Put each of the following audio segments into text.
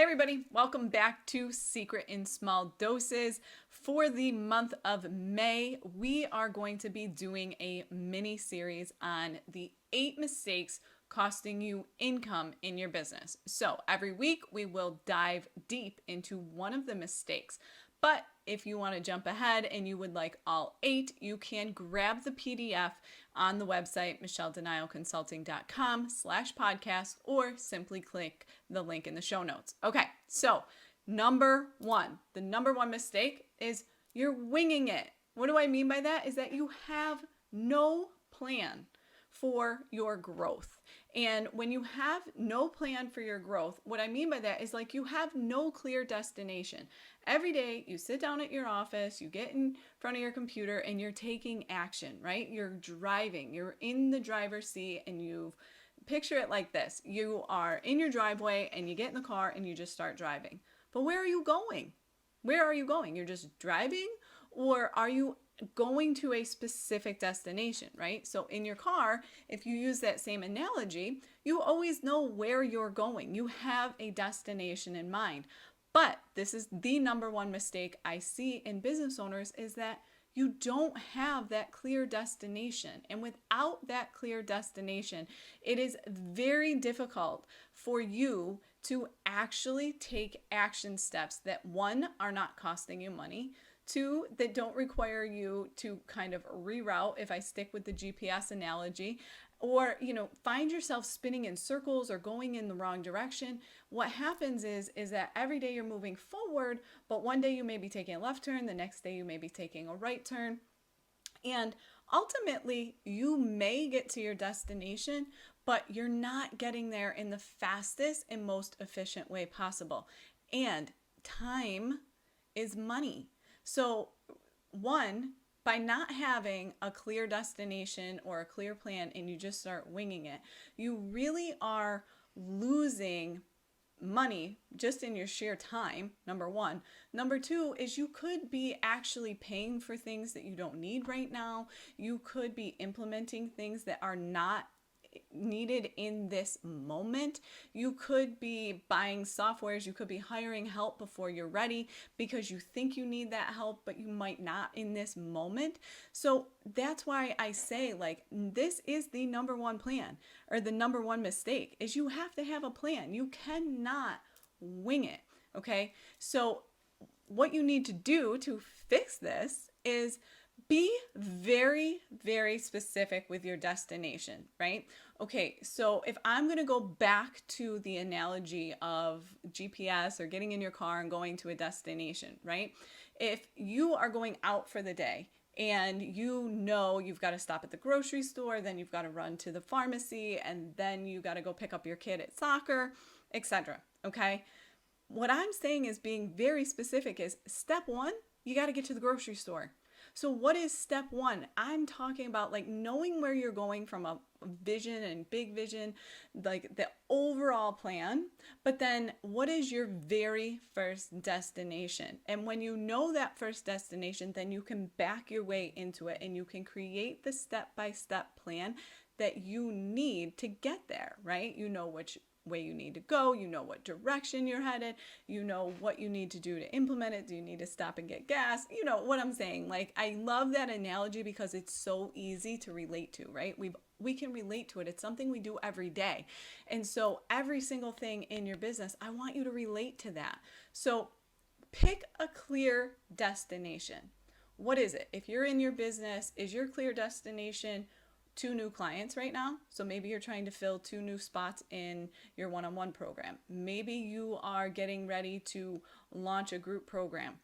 Hey everybody, welcome back to Secret in Small Doses. For the month of May, we are going to be doing a mini series on the 8 mistakes costing you income in your business. So every week we will dive deep into one of the mistakes. But if you want to jump ahead and you would like all 8, you can grab the PDF on the website, michelledenialconsulting.com/podcast, or simply click the link in the show notes. Okay, so the number one mistake is you're winging it. What do I mean by that? Is that you have no plan for your growth. And when you have no plan for your growth, what I mean by that is like you have no clear destination. Every day you sit down at your office, you get in front of your computer and you're taking action, right? You're driving, you're in the driver's seat, and you picture it like this. You are in your driveway and you get in the car and you just start driving. But where are you going? Where are you going? You're just driving, or are you going to a specific destination, right? So in your car, if you use that same analogy, you always know where you're going. You have a destination in mind. But this is the number one mistake I see in business owners, is that you don't have that clear destination. And without that clear destination, it is very difficult for you to actually take action steps that, one, are not costing you money, two, that don't require you to kind of reroute, if I stick with the GPS analogy, or find yourself spinning in circles or going in the wrong direction. What happens is that every day you're moving forward, but one day you may be taking a left turn, the next day you may be taking a right turn, and ultimately you may get to your destination, but you're not getting there in the fastest and most efficient way possible. And time is money. So one, by not having a clear destination or a clear plan and you just start winging it, you really are losing money just in your sheer time, number one. Number two is you could be actually paying for things that you don't need right now. You could be implementing things that are not needed in this moment. You could be buying softwares, you could be hiring help before you're ready because you think you need that help, but you might not in this moment. So that's why I say, like, this is the number one plan, or the number one mistake, is you have to have a plan. You cannot wing it. Okay, so what you need to do to fix this is be very, very specific with your destination, right? Okay, so if I'm going to go back to the analogy of GPS or getting in your car and going to a destination, right? If you are going out for the day and you've got to stop at the grocery store, then you've got to run to the pharmacy, and then you got to go pick up your kid at soccer, etc. Okay? What I'm saying is being very specific is step one, you got to get to the grocery store. So what is step one? I'm talking about like knowing where you're going from a vision and big vision, like the overall plan, but then what is your very first destination? And when you know that first destination, then you can back your way into it and you can create the step-by-step plan that you need to get there, right? You know which way you need to go, you know what direction you're headed, you know what you need to do to implement it. Do you need to stop and get gas? You know what I'm saying? Like, I love that analogy because it's so easy to relate to, right? We can relate to it. It's something we do every day. And so every single thing in your business, I want you to relate to that. So pick a clear destination. What is it? If you're in your business, is your clear destination 2 new clients right now? So maybe you're trying to fill 2 new spots in your one-on-one program. Maybe you are getting ready to launch a group program.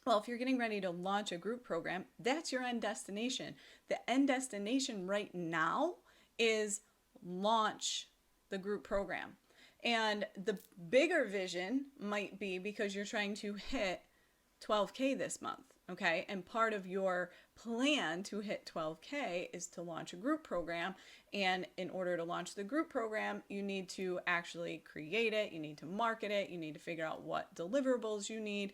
Well, if you're getting ready to launch a group program, that's your end destination. The end destination right now is launch the group program. And the bigger vision might be because you're trying to hit 12K this month. Okay, and part of your plan to hit 12K is to launch a group program. And in order to launch the group program, you need to actually create it, you need to market it, you need to figure out what deliverables you need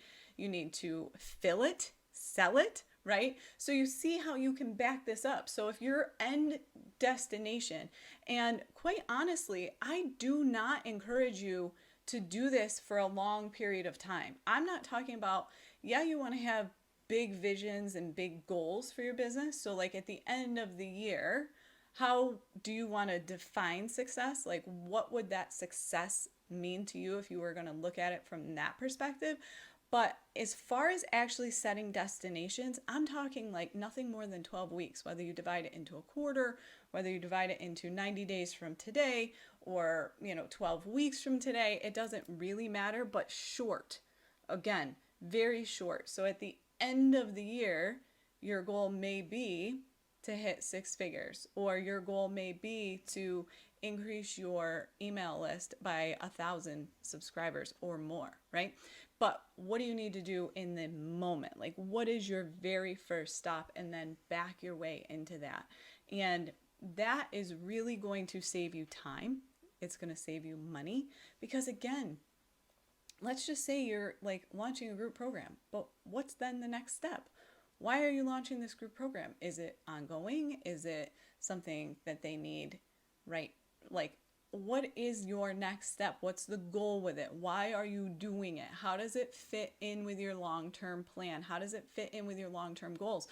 to fill it, sell it, right? So you see how you can back this up. So if your end destination, and quite honestly, I do not encourage you to do this for a long period of time. I'm not talking about, yeah, you want to have big visions and big goals for your business. So like at the end of the year, how do you want to define success? Like what would that success mean to you if you were going to look at it from that perspective? But as far as actually setting destinations, I'm talking like nothing more than 12 weeks, whether you divide it into a quarter, whether you divide it into 90 days from today or, 12 weeks from today, it doesn't really matter, but short. Again, very short. So at the end of the year, your goal may be to hit 6 figures, or your goal may be to increase your email list by 1,000 subscribers or more, right? But what do you need to do in the moment? Like, what is your very first stop, and then back your way into that? And that is really going to save you time. It's going to save you money, because again, let's just say you're like launching a group program, but what's then the next step? Why are you launching this group program? Is it ongoing? Is it something that they need, right? Like, what is your next step? What's the goal with it? Why are you doing it? How does it fit in with your long-term plan? How does it fit in with your long-term goals?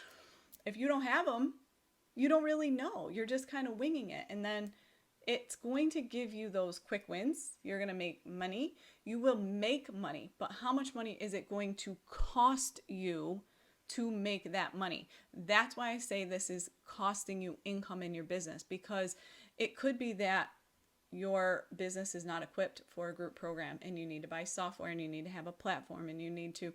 If you don't have them, you don't really know. You're just kind of winging it. And then it's going to give you those quick wins. You're going to make money. You will make money, but how much money is it going to cost you to make that money? That's why I say this is costing you income in your business, because it could be that your business is not equipped for a group program and you need to buy software and you need to have a platform and you need to,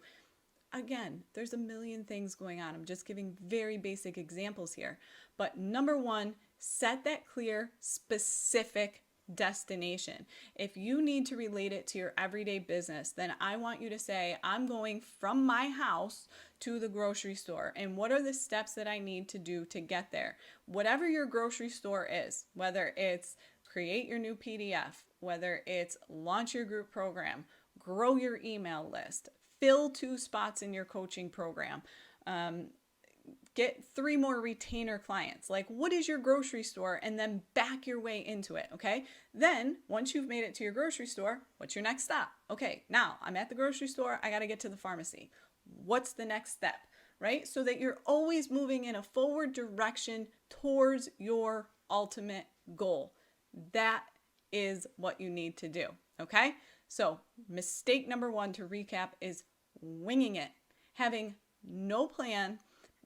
again, there's a million things going on. I'm just giving very basic examples here. But number one, set that clear, specific destination. If you need to relate it to your everyday business, then I want you to say, I'm going from my house to the grocery store, and what are the steps that I need to do to get there? Whatever your grocery store is, whether it's create your new PDF, whether it's launch your group program, grow your email list, fill 2 spots in your coaching program, get 3 more retainer clients. Like, what is your grocery store? And then back your way into it, okay? Then, once you've made it to your grocery store, what's your next stop? Okay, now I'm at the grocery store. I got to get to the pharmacy. What's the next step, right? So that you're always moving in a forward direction towards your ultimate goal. That is what you need to do, okay? So, mistake number 1, to recap, is winging it, having no plan.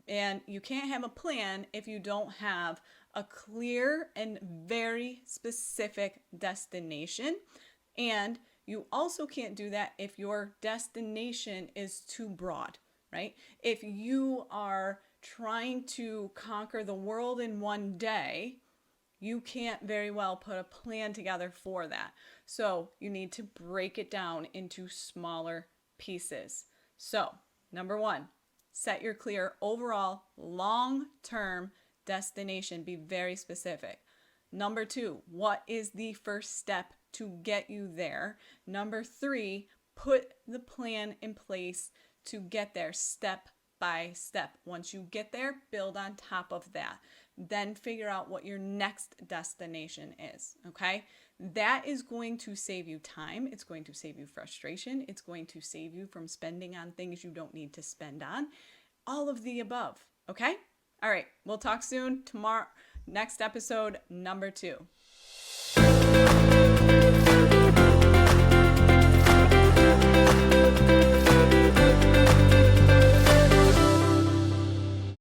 And you can't have a plan if you don't have a clear and very specific destination. And you also can't do that if your destination is too broad, right? If you are trying to conquer the world in one day, you can't very well put a plan together for that. So you need to break it down into smaller pieces. So, number 1, set your clear overall long-term destination. Be very specific. Number 2, what is the first step to get you there? Number 3, put the plan in place to get there step by step. Once you get there, build on top of that. Then figure out what your next destination is, okay? That is going to save you time. It's going to save you frustration. It's going to save you from spending on things you don't need to spend on. All of the above, okay? All right, we'll talk soon. Tomorrow, next episode, number 2.